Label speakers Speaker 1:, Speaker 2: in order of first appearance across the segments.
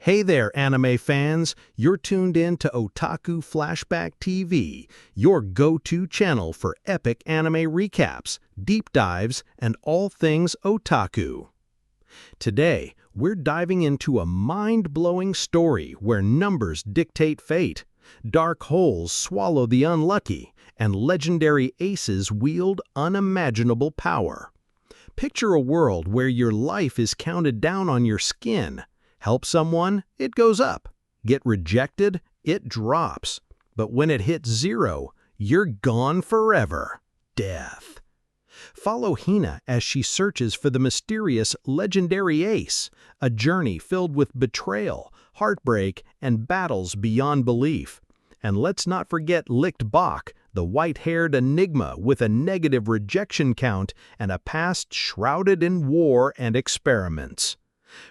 Speaker 1: Hey there, anime fans! You're tuned in to Otaku Flashback TV, your go-to channel for epic anime recaps, deep dives, and all things otaku. Today, we're diving into a mind-blowing story where numbers dictate fate, dark holes swallow the unlucky, and legendary aces wield unimaginable power. Picture a world where your life is counted down on your skin. Help someone, it goes up. Get rejected, it drops. But when it hits zero, you're gone forever. Death. Follow Hina as she searches for the mysterious legendary ace, a journey filled with betrayal, heartbreak, and battles beyond belief. And let's not forget Licht Bach, the white-haired enigma with a negative rejection count and a past shrouded in war and experiments.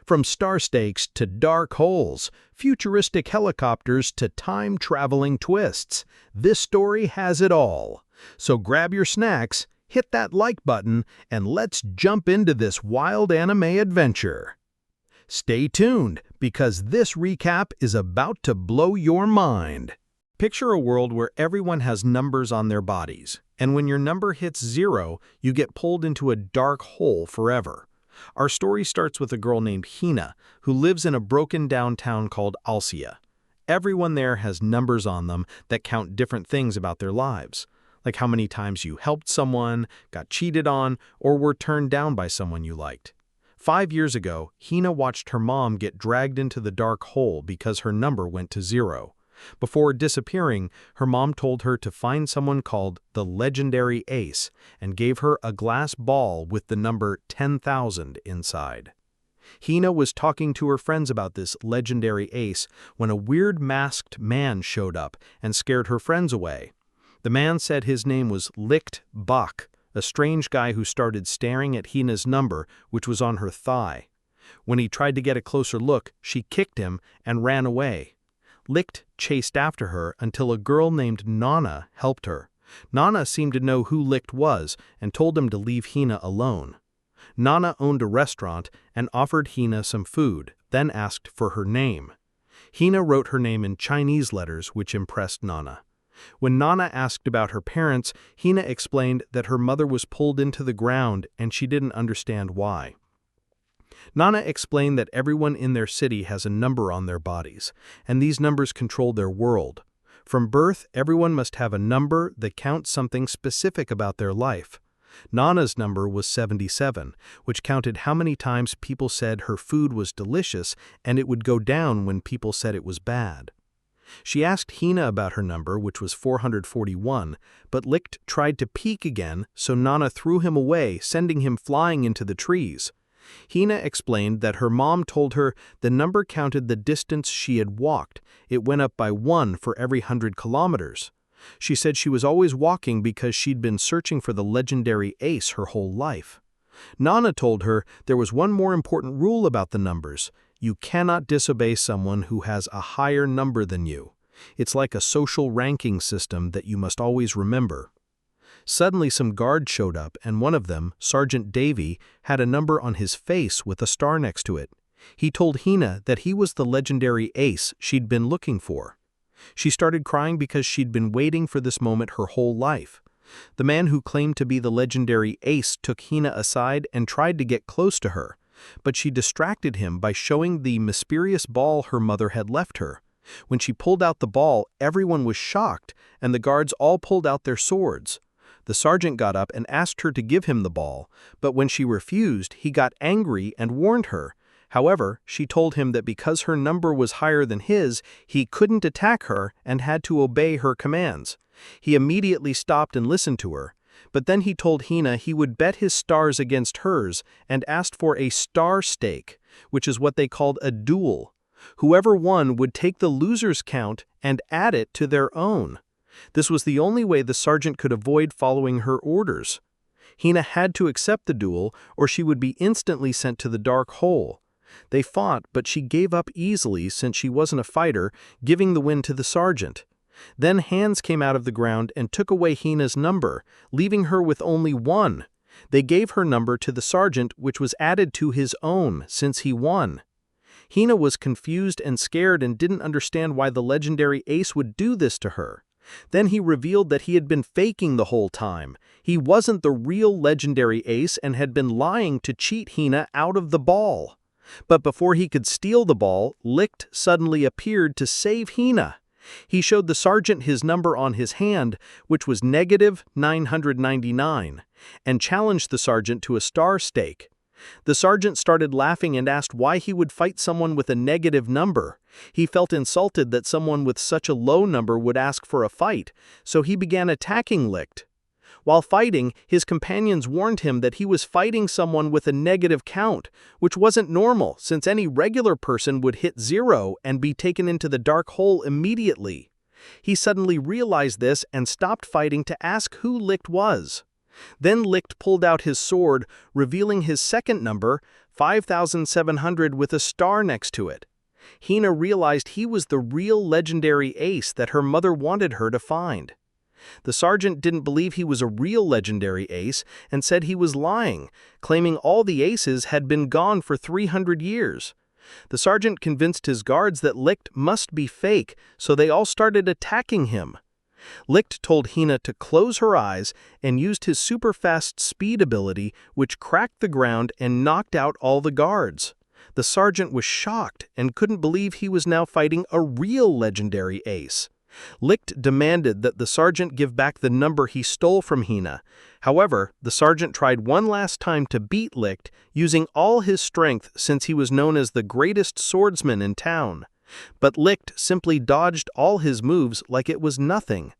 Speaker 1: From star stakes to dark holes, futuristic helicopters to time-traveling twists, this story has it all. So grab your snacks, hit that like button, and let's jump into this wild anime adventure. Stay tuned, because this recap is about to blow your mind. Picture a world where everyone has numbers on their bodies, and when your number hits zero, you get pulled into a dark hole forever. Our story starts with a girl named Hina, who lives in a broken-down town called Alcia. Everyone there has numbers on them that count different things about their lives, like how many times you helped someone, got cheated on, or were turned down by someone you liked. 5 years ago, Hina watched her mom get dragged into the dark hole because her number went to zero. Before disappearing, her mom told her to find someone called the legendary ace and gave her a glass ball with the number 10,000 inside. Hina was talking to her friends about this legendary ace when a weird masked man showed up and scared her friends away. The man said his name was Licht Bach, a strange guy who started staring at Hina's number, which was on her thigh. When he tried to get a closer look, she kicked him and ran away. Licht chased after her until a girl named Nana helped her. Nana seemed to know who Licht was and told him to leave Hina alone. Nana owned a restaurant and offered Hina some food, then asked for her name. Hina wrote her name in Chinese letters, which impressed Nana. When Nana asked about her parents, Hina explained that her mother was pulled into the ground and she didn't understand why. Nana explained that everyone in their city has a number on their bodies, and these numbers control their world. From birth, everyone must have a number that counts something specific about their life. Nana's number was 77, which counted how many times people said her food was delicious, and it would go down when people said it was bad. She asked Hina about her number, which was 441, but Licht tried to peek again, so Nana threw him away, sending him flying into the trees. Hina explained that her mom told her the number counted the distance she had walked. It went up by 1 for every 100 kilometers. She said she was always walking because she'd been searching for the legendary ace her whole life. Nana told her there was one more important rule about the numbers. You cannot disobey someone who has a higher number than you. It's like a social ranking system that you must always remember. Suddenly some guards showed up, and one of them, Sergeant Davy, had a number on his face with a star next to it. He told Hina that he was the legendary ace she'd been looking for. She started crying because she'd been waiting for this moment her whole life. The man who claimed to be the legendary ace took Hina aside and tried to get close to her, but she distracted him by showing the mysterious ball her mother had left her. When she pulled out the ball, everyone was shocked, and the guards all pulled out their swords. The sergeant got up and asked her to give him the ball, but when she refused, he got angry and warned her. However, she told him that because her number was higher than his, he couldn't attack her and had to obey her commands. He immediately stopped and listened to her, but then he told Hina he would bet his stars against hers and asked for a star stake, which is what they called a duel. Whoever won would take the loser's count and add it to their own. This was the only way the sergeant could avoid following her orders. Hina had to accept the duel, or she would be instantly sent to the dark hole. They fought, but she gave up easily since she wasn't a fighter, giving the win to the sergeant. Then hands came out of the ground and took away Hina's number, leaving her with only 1. They gave her number to the sergeant, which was added to his own since he won. Hina was confused and scared and didn't understand why the legendary ace would do this to her. Then he revealed that he had been faking the whole time. He wasn't the real legendary ace and had been lying to cheat Hina out of the ball. But before he could steal the ball, Licht suddenly appeared to save Hina. He showed the sergeant his number on his hand, which was -999, and challenged the sergeant to a star stake. The sergeant started laughing and asked why he would fight someone with a negative number. He felt insulted that someone with such a low number would ask for a fight, so he began attacking Licht. While fighting, his companions warned him that he was fighting someone with a negative count, which wasn't normal since any regular person would hit 0 and be taken into the dark hole immediately. He suddenly realized this and stopped fighting to ask who Licht was. Then Licht pulled out his sword, revealing his second number, 5700 with a star next to it. Hina realized he was the real legendary ace that her mother wanted her to find. The sergeant didn't believe he was a real legendary ace and said he was lying, claiming all the aces had been gone for 300 years. The sergeant convinced his guards that Licht must be fake, so they all started attacking him. Licht told Hina to close her eyes and used his super-fast speed ability, which cracked the ground and knocked out all the guards. The sergeant was shocked and couldn't believe he was now fighting a real legendary ace. Licht demanded that the sergeant give back the number he stole from Hina. However, the sergeant tried one last time to beat Licht, using all his strength since he was known as the greatest swordsman in town. But Licht simply dodged all his moves like it was nothing.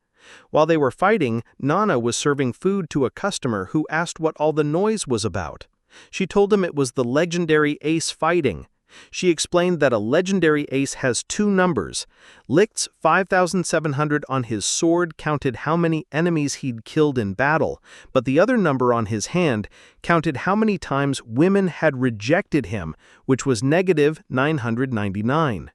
Speaker 1: While they were fighting, Nana was serving food to a customer who asked what all the noise was about. She told him it was the legendary ace fighting. She explained that a legendary ace has two numbers. Licht's 5700 on his sword counted how many enemies he'd killed in battle, but the other number on his hand counted how many times women had rejected him, which was -999.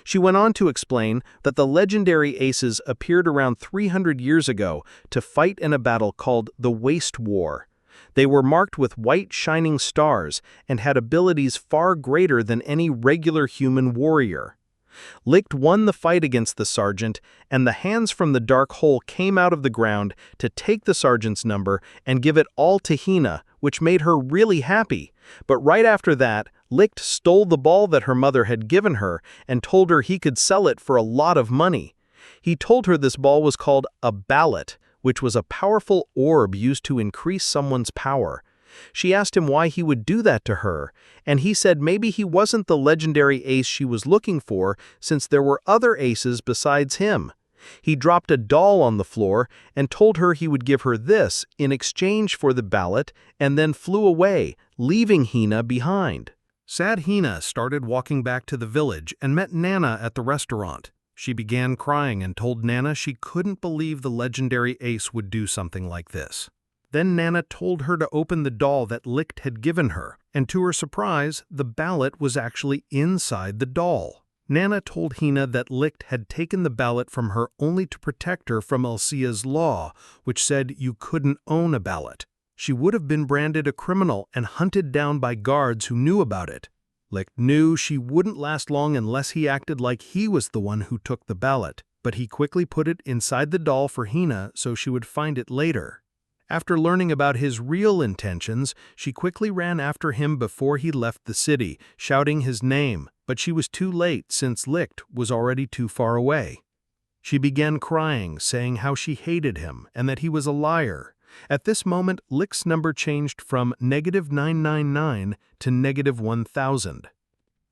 Speaker 1: She went on to explain that the legendary aces appeared around 300 years ago to fight in a battle called the Waste War. They were marked with white shining stars and had abilities far greater than any regular human warrior. Licht won the fight against the sergeant, and the hands from the dark hole came out of the ground to take the sergeant's number and give it all to Hina, which made her really happy. But right after that, Licht stole the ball that her mother had given her and told her he could sell it for a lot of money. He told her this ball was called a ballot, which was a powerful orb used to increase someone's power. She asked him why he would do that to her, and he said maybe he wasn't the legendary ace she was looking for since there were other aces besides him. He dropped a doll on the floor and told her he would give her this in exchange for the ballot and then flew away, leaving Hina behind. Sad Hina started walking back to the village and met Nana at the restaurant. She began crying and told Nana she couldn't believe the legendary ace would do something like this. Then Nana told her to open the doll that Licht had given her, and to her surprise, the ballot was actually inside the doll. Nana told Hina that Licht had taken the ballot from her only to protect her from Elsia's law, which said you couldn't own a ballot. She would have been branded a criminal and hunted down by guards who knew about it. Licht knew she wouldn't last long unless he acted like he was the one who took the ballot, but he quickly put it inside the doll for Hina so she would find it later. After learning about his real intentions, she quickly ran after him before he left the city, shouting his name, but she was too late since Licht was already too far away. She began crying, saying how she hated him and that he was a liar. At this moment, Licht's number changed from -999 to -1000.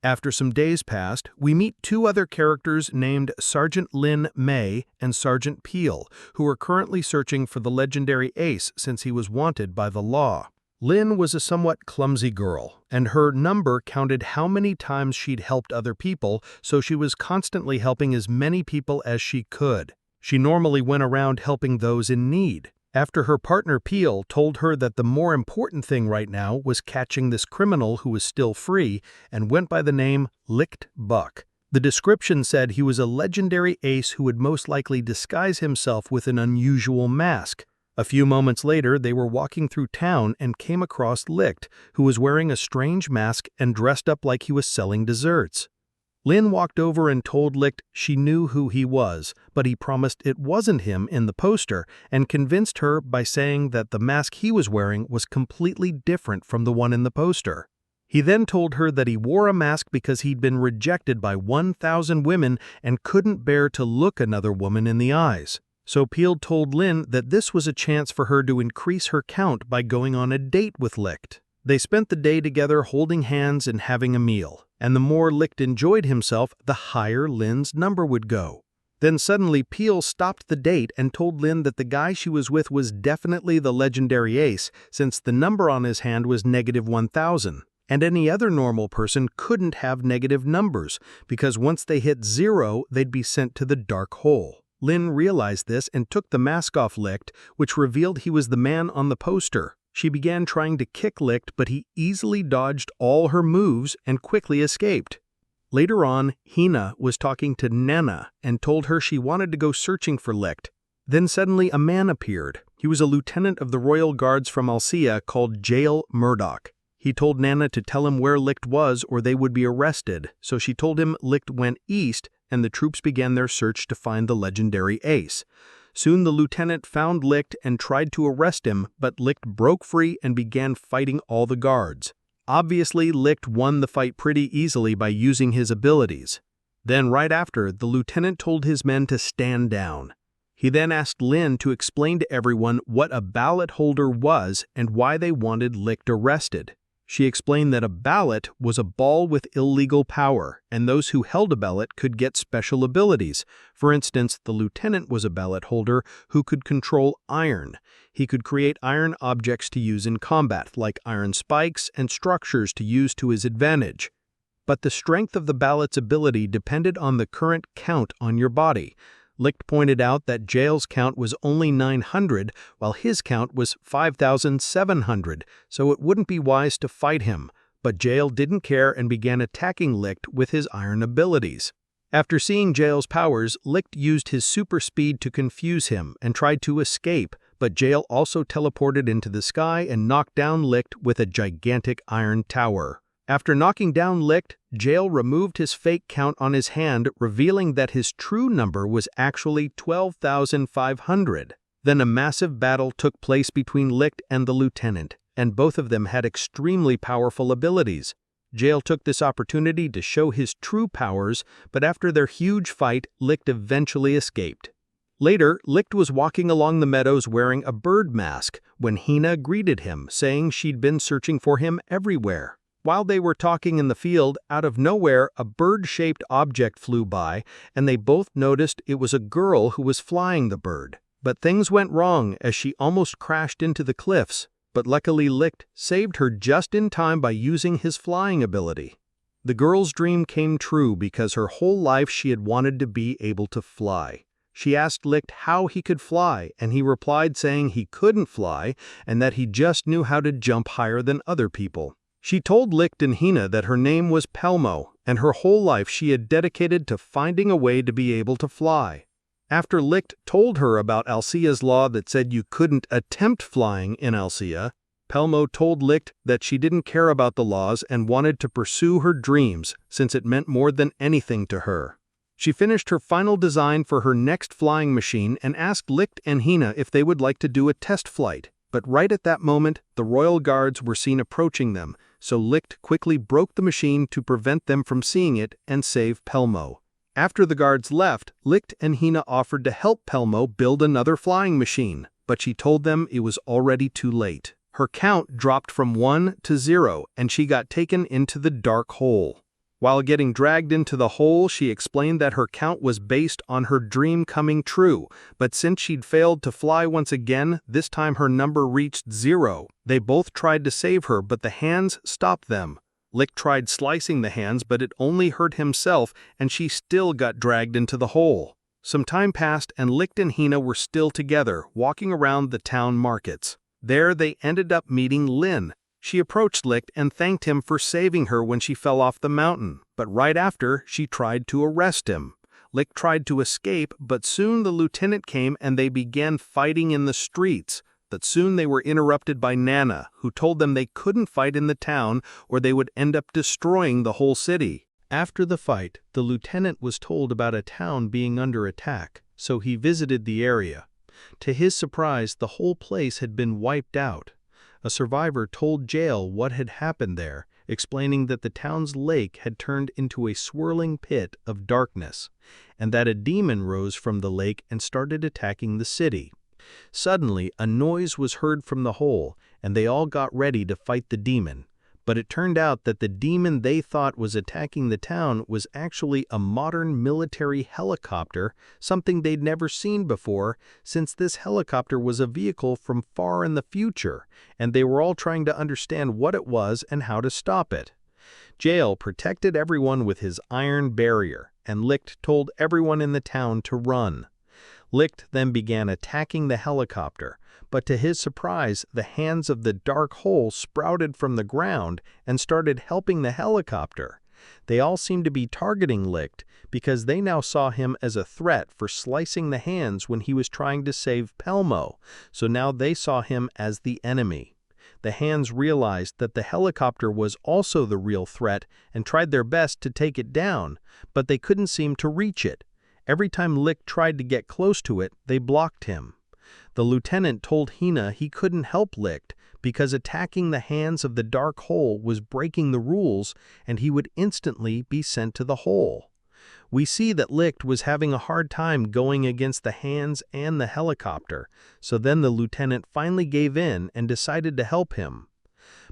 Speaker 1: After some days passed, we meet two other characters named Sergeant Lin May and Sergeant Peel, who are currently searching for the legendary ace since he was wanted by the law. Lin was a somewhat clumsy girl, and her number counted how many times she'd helped other people, so she was constantly helping as many people as she could. She normally went around helping those in need. After her partner Peel told her that the more important thing right now was catching this criminal who was still free and went by the name Licht Bach. The description said he was a legendary ace who would most likely disguise himself with an unusual mask. A few moments later, they were walking through town and came across Licht, who was wearing a strange mask and dressed up like he was selling desserts. Lin walked over and told Licht she knew who he was, but he promised it wasn't him in the poster and convinced her by saying that the mask he was wearing was completely different from the one in the poster. He then told her that he wore a mask because he'd been rejected by 1,000 women and couldn't bear to look another woman in the eyes. So Peel told Lin that this was a chance for her to increase her count by going on a date with Licht. They spent the day together holding hands and having a meal, and the more Licht enjoyed himself, the higher Lin's number would go. Then suddenly Peel stopped the date and told Lin that the guy she was with was definitely the legendary ace, since the number on his hand was -1,000. And any other normal person couldn't have negative numbers, because once they hit 0, they'd be sent to the dark hole. Lin realized this and took the mask off Licht, which revealed he was the man on the poster. She began trying to kick Licht, but he easily dodged all her moves and quickly escaped. Later on, Hina was talking to Nana and told her she wanted to go searching for Licht. Then suddenly a man appeared. He was a lieutenant of the Royal Guards from Alcea called Jael Murdoch. He told Nana to tell him where Licht was or they would be arrested, so she told him Licht went east and the troops began their search to find the legendary ace. Soon the lieutenant found Licht and tried to arrest him, but Licht broke free and began fighting all the guards. Obviously, Licht won the fight pretty easily by using his abilities. Then right after, the lieutenant told his men to stand down. He then asked Lin to explain to everyone what a ballot holder was and why they wanted Licht arrested. She explained that a ballot was a ball with illegal power, and those who held a ballot could get special abilities. For instance, the lieutenant was a ballot holder who could control iron. He could create iron objects to use in combat, like iron spikes and structures to use to his advantage. But the strength of the ballot's ability depended on the current count on your body. Licht pointed out that Jael's count was only 900, while his count was 5,700, so it wouldn't be wise to fight him. But Jael didn't care and began attacking Licht with his iron abilities. After seeing Jael's powers, Licht used his super speed to confuse him and tried to escape, but Jael also teleported into the sky and knocked down Licht with a gigantic iron tower. After knocking down Licht, Jael removed his fake count on his hand, revealing that his true number was actually 12,500. Then a massive battle took place between Licht and the lieutenant, and both of them had extremely powerful abilities. Jael took this opportunity to show his true powers, but after their huge fight, Licht eventually escaped. Later, Licht was walking along the meadows wearing a bird mask when Hina greeted him, saying she'd been searching for him everywhere. While they were talking in the field, out of nowhere, a bird-shaped object flew by, and they both noticed it was a girl who was flying the bird. But things went wrong as she almost crashed into the cliffs, but luckily Licht saved her just in time by using his flying ability. The girl's dream came true because her whole life she had wanted to be able to fly. She asked Licht how he could fly, and he replied saying he couldn't fly and that he just knew how to jump higher than other people. She told Licht and Hina that her name was Pelmo, and her whole life she had dedicated to finding a way to be able to fly. After Licht told her about Alcea's law that said you couldn't attempt flying in Alcea, Pelmo told Licht that she didn't care about the laws and wanted to pursue her dreams since it meant more than anything to her. She finished her final design for her next flying machine and asked Licht and Hina if they would like to do a test flight. But right at that moment, the royal guards were seen approaching them, so Licht quickly broke the machine to prevent them from seeing it and save Pelmo. After the guards left, Licht and Hina offered to help Pelmo build another flying machine, but she told them it was already too late. Her count dropped from 1 to 0, and she got taken into the dark hole. While getting dragged into the hole, she explained that her count was based on her dream coming true, but since she'd failed to fly once again, this time her number reached 0. They both tried to save her, but the hands stopped them. Licht tried slicing the hands, but it only hurt himself, and she still got dragged into the hole. Some time passed, and Licht and Hina were still together, walking around the town markets. There they ended up meeting Lin. She approached Licht and thanked him for saving her when she fell off the mountain, but right after, she tried to arrest him. Licht tried to escape, but soon the lieutenant came and they began fighting in the streets. But soon they were interrupted by Nana, who told them they couldn't fight in the town or they would end up destroying the whole city. After the fight, the lieutenant was told about a town being under attack, so he visited the area. To his surprise, the whole place had been wiped out. A survivor told Jael what had happened there, explaining that the town's lake had turned into a swirling pit of darkness, and that a demon rose from the lake and started attacking the city. Suddenly, a noise was heard from the hole, and they all got ready to fight the demon. But it turned out that the demon they thought was attacking the town was actually a modern military helicopter, something they'd never seen before, since this helicopter was a vehicle from far in the future, and they were all trying to understand what it was and how to stop it. Jael protected everyone with his iron barrier, and Licht told everyone in the town to run. Licht then began attacking the helicopter, but to his surprise, the hands of the dark hole sprouted from the ground and started helping the helicopter. They all seemed to be targeting Licht because they now saw him as a threat for slicing the hands when he was trying to save Pelmo, so now they saw him as the enemy. The hands realized that the helicopter was also the real threat and tried their best to take it down, but they couldn't seem to reach it. Every time Licht tried to get close to it, they blocked him. The lieutenant told Hina he couldn't help Licht because attacking the hands of the dark hole was breaking the rules and he would instantly be sent to the hole. We see that Licht was having a hard time going against the hands and the helicopter, so then the lieutenant finally gave in and decided to help him.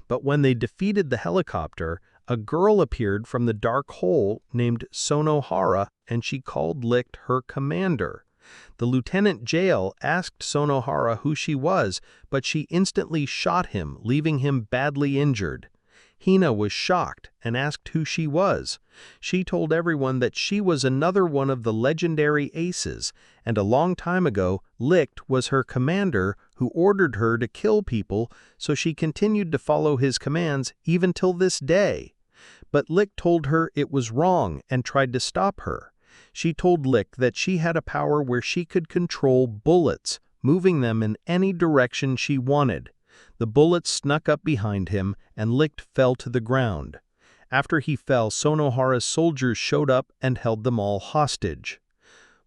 Speaker 1: But when they defeated the helicopter, a girl appeared from the dark hole named Sonohara, and she called Licht her commander. The Lieutenant Jael asked Sonohara who she was, but she instantly shot him, leaving him badly injured. Hina was shocked and asked who she was. She told everyone that she was another one of the legendary aces, and a long time ago, Licht was her commander who ordered her to kill people, so she continued to follow his commands even till this day. But Licht told her it was wrong and tried to stop her. She told Licht that she had a power where she could control bullets, moving them in any direction she wanted. The bullets snuck up behind him, and Licht fell to the ground. After he fell, Sonohara's soldiers showed up and held them all hostage.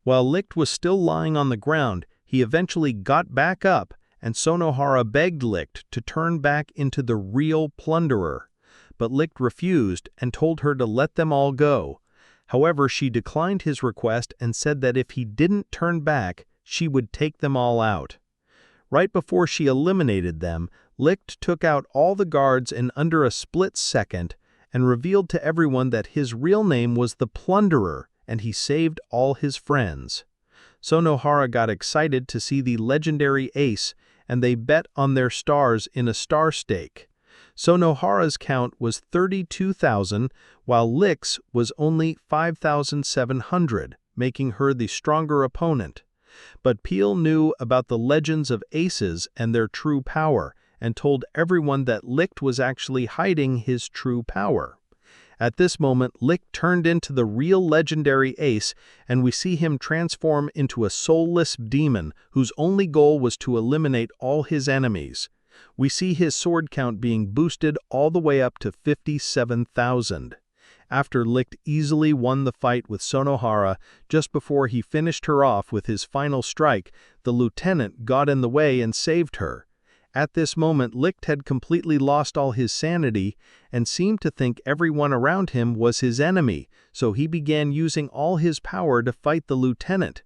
Speaker 1: While Licht was still lying on the ground, he eventually got back up, and Sonohara begged Licht to turn back into the real Plunderer. But Licht refused and told her to let them all go. However, she declined his request and said that if he didn't turn back, she would take them all out. Right before she eliminated them, Licht took out all the guards in under a split second and revealed to everyone that his real name was the Plunderer, and he saved all his friends. Sonohara got excited to see the legendary ace, and they bet on their stars in a star stake. Sonohara's count was 32,000, while Licht's was only 5,700, making her the stronger opponent. But Peel knew about the legends of aces and their true power, and told everyone that Licht was actually hiding his true power. At this moment, Licht turned into the real legendary ace, and we see him transform into a soulless demon whose only goal was to eliminate all his enemies. We see his sword count being boosted all the way up to 57,000. After Licht easily won the fight with Sonohara, just before he finished her off with his final strike, the lieutenant got in the way and saved her. At this moment, Licht had completely lost all his sanity and seemed to think everyone around him was his enemy, so he began using all his power to fight the lieutenant.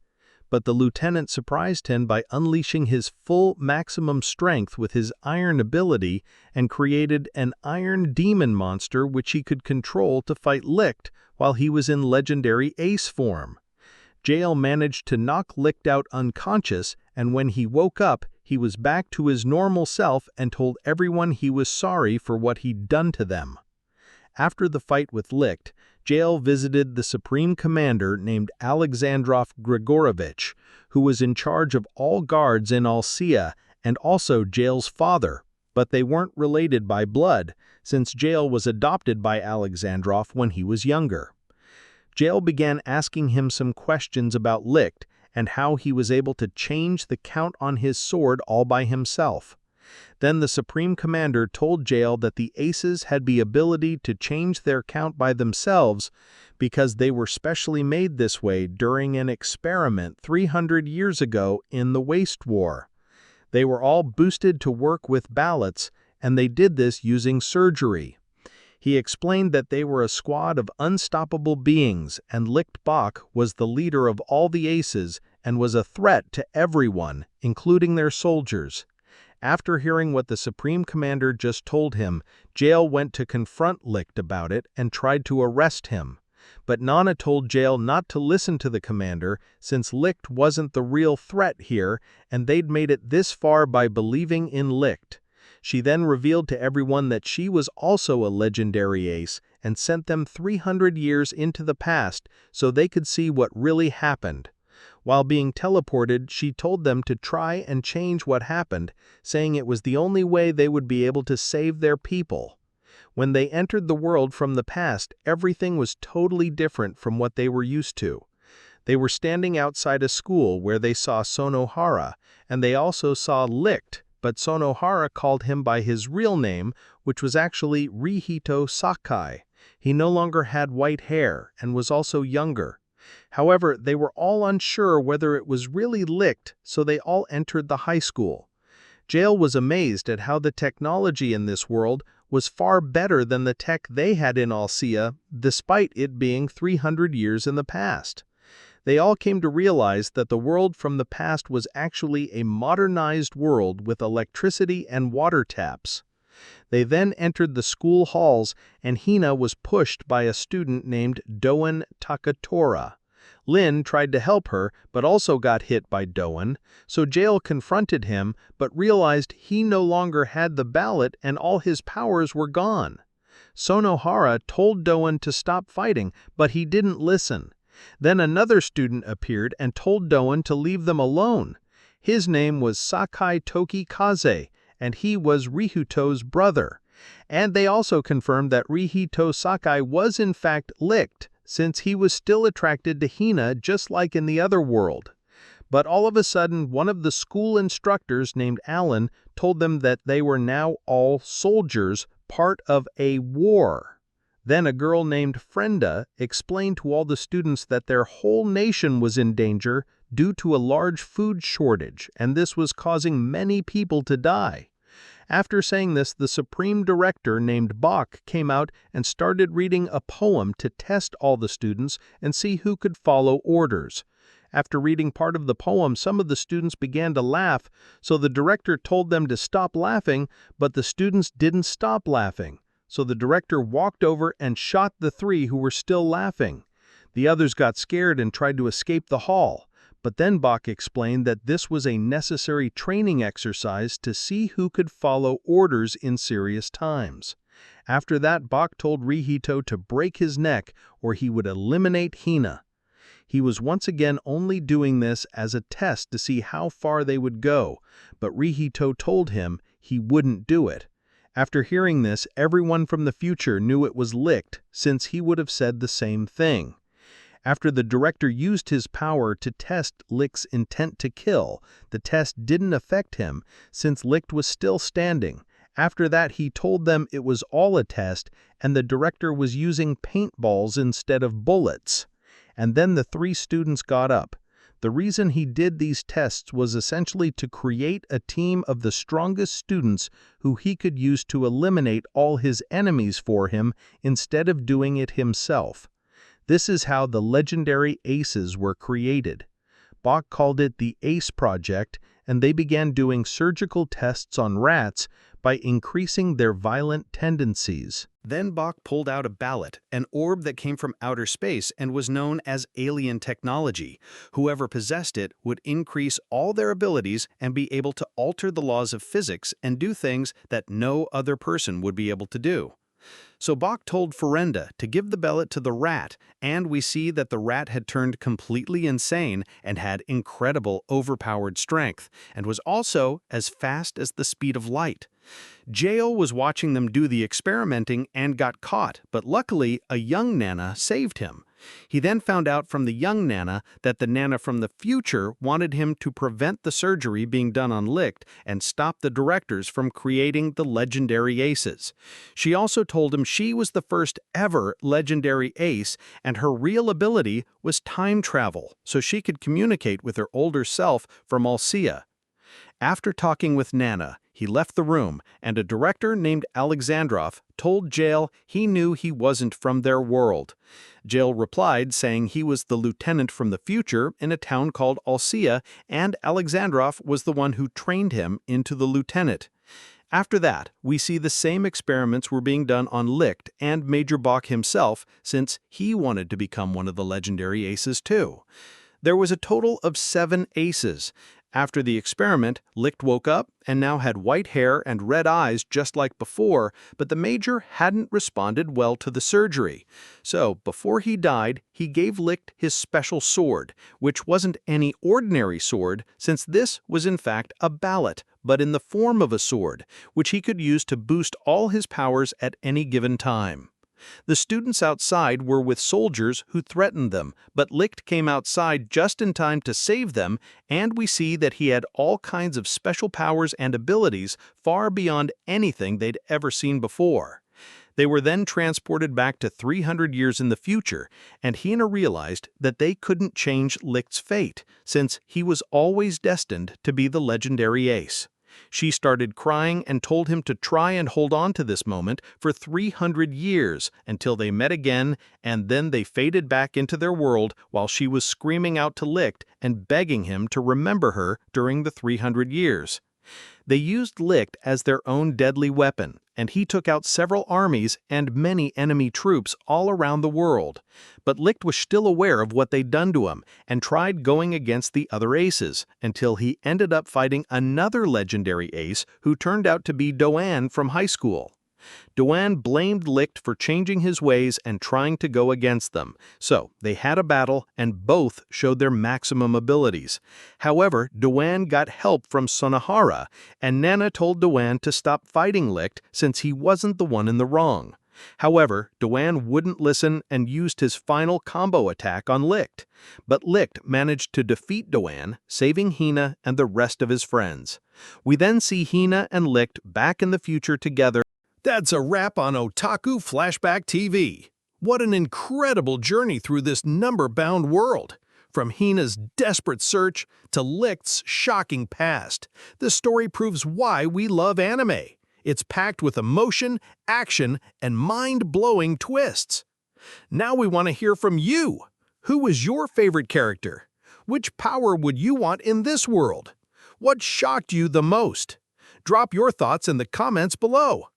Speaker 1: But the lieutenant surprised him by unleashing his full maximum strength with his iron ability and created an iron demon monster which he could control to fight Licht while he was in legendary ace form. Jael managed to knock Licht out unconscious, and when he woke up, he was back to his normal self and told everyone he was sorry for what he'd done to them. After the fight with Licht, Jael visited the Supreme Commander named Alexandrov Grigorovich, who was in charge of all guards in Alcia and also Jael's father, but they weren't related by blood, since Jael was adopted by Alexandrov when he was younger. Jael began asking him some questions about Licht and how he was able to change the count on his sword all by himself. Then the Supreme Commander told Jael that the aces had the ability to change their count by themselves because they were specially made this way during an experiment 300 years ago in the Waste War. They were all boosted to work with ballots, and they did this using surgery. He explained that they were a squad of unstoppable beings, and Licht Bach was the leader of all the aces and was a threat to everyone, including their soldiers. After hearing what the Supreme Commander just told him, Jael went to confront Licht about it and tried to arrest him. But Nana told Jael not to listen to the commander since Licht wasn't the real threat here and they'd made it this far by believing in Licht. She then revealed to everyone that she was also a legendary ace and sent them 300 years into the past so they could see what really happened. While being teleported, she told them to try and change what happened, saying it was the only way they would be able to save their people. When they entered the world from the past, everything was totally different from what they were used to. They were standing outside a school where they saw Sonohara, and they also saw Licht, but Sonohara called him by his real name, which was actually Rihito Sakai. He no longer had white hair and was also younger. However, they were all unsure whether it was really Licht, so they all entered the high school. Jael was amazed at how the technology in this world was far better than the tech they had in Alcea, despite it being 300 years in the past. They all came to realize that the world from the past was actually a modernized world with electricity and water taps. They then entered the school halls, and Hina was pushed by a student named Doan Takatora. Lin tried to help her, but also got hit by Doan, so Jael confronted him, but realized he no longer had the ballot and all his powers were gone. Sonohara told Doan to stop fighting, but he didn't listen. Then another student appeared and told Doan to leave them alone. His name was Sakai Toki Kaze, and he was Rihuto's brother. And they also confirmed that Rihito Sakai was in fact Licht, since he was still attracted to Hina just like in the other world. But all of a sudden, one of the school instructors named Alan told them that they were now all soldiers, part of a war. Then a girl named Frenda explained to all the students that their whole nation was in danger due to a large food shortage, and this was causing many people to die. After saying this, the Supreme Director named Bach came out and started reading a poem to test all the students and see who could follow orders. After reading part of the poem, some of the students began to laugh, so the director told them to stop laughing, but the students didn't stop laughing. So the director walked over and shot the 3 who were still laughing. The others got scared and tried to escape the hall. But then Bach explained that this was a necessary training exercise to see who could follow orders in serious times. After that, Bach told Rihito to break his neck or he would eliminate Hina. He was once again only doing this as a test to see how far they would go, but Rihito told him he wouldn't do it. After hearing this, everyone from the future knew it was Licht, since he would have said the same thing. After the director used his power to test Licht's intent to kill, the test didn't affect him, since Licht was still standing. After that, he told them it was all a test, and the director was using paintballs instead of bullets. And then the 3 students got up. The reason he did these tests was essentially to create a team of the strongest students who he could use to eliminate all his enemies for him instead of doing it himself. This is how the legendary aces were created. Bach called it the ACE Project, and they began doing surgical tests on rats by increasing their violent tendencies. Then Bach pulled out a ballot, an orb that came from outer space and was known as alien technology. Whoever possessed it would increase all their abilities and be able to alter the laws of physics and do things that no other person would be able to do. So Bach told Frenda to give the ballot to the rat, and we see that the rat had turned completely insane and had incredible overpowered strength, and was also as fast as the speed of light. Jael was watching them do the experimenting and got caught, but luckily a young Nana saved him. He then found out from the young Nana that the Nana from the future wanted him to prevent the surgery being done on Licht and stop the directors from creating the legendary aces. She also told him she was the first ever legendary ace and her real ability was time travel, so she could communicate with her older self from Alcea. After talking with Nana, he left the room, and a director named Alexandrov told Jail he knew he wasn't from their world. Jail replied saying he was the lieutenant from the future in a town called Alcea, and Alexandrov was the one who trained him into the lieutenant. After that, we see the same experiments were being done on Licht and Major Bach himself, since he wanted to become one of the legendary aces too. There was a total of 7 aces. After the experiment, Licht woke up and now had white hair and red eyes just like before, but the Major hadn't responded well to the surgery. So, before he died, he gave Licht his special sword, which wasn't any ordinary sword, since this was in fact a mallet, but in the form of a sword, which he could use to boost all his powers at any given time. The students outside were with soldiers who threatened them, but Licht came outside just in time to save them, and we see that he had all kinds of special powers and abilities far beyond anything they'd ever seen before. They were then transported back to 300 years in the future, and Hina realized that they couldn't change Licht's fate, since he was always destined to be the legendary ace. She started crying and told him to try and hold on to this moment for 300 years until they met again, and then they faded back into their world while she was screaming out to Licht and begging him to remember her during the 300 years. They used Licht as their own deadly weapon, and he took out several armies and many enemy troops all around the world. But Licht was still aware of what they'd done to him and tried going against the other aces until he ended up fighting another legendary ace who turned out to be Doan from high school. Doan blamed Licht for changing his ways and trying to go against them, so they had a battle and both showed their maximum abilities. However, Doan got help from Sonohara, and Nana told Doan to stop fighting Licht since he wasn't the one in the wrong. However, Doan wouldn't listen and used his final combo attack on Licht. But Licht managed to defeat Doan, saving Hina and the rest of his friends. We then see Hina and Licht back in the future together. That's a wrap on Otaku Flashback TV. What an incredible journey through this number-bound world. From Hina's desperate search to Licht's shocking past, the story proves why we love anime. It's packed with emotion, action, and mind-blowing twists. Now we want to hear from you. Who was your favorite character? Which power would you want in this world? What shocked you the most? Drop your thoughts in the comments below.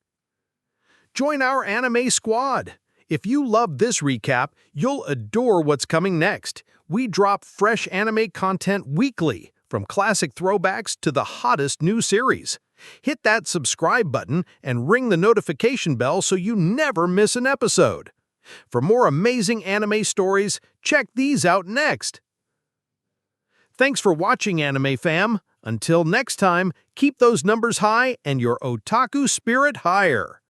Speaker 1: Join our anime squad. If you love this recap, you'll adore what's coming next. We drop fresh anime content weekly, from classic throwbacks to the hottest new series. Hit that subscribe button and ring the notification bell so you never miss an episode. For more amazing anime stories, check these out next. Thanks for watching, Anime Fam. Until next time, keep those numbers high and your otaku spirit higher.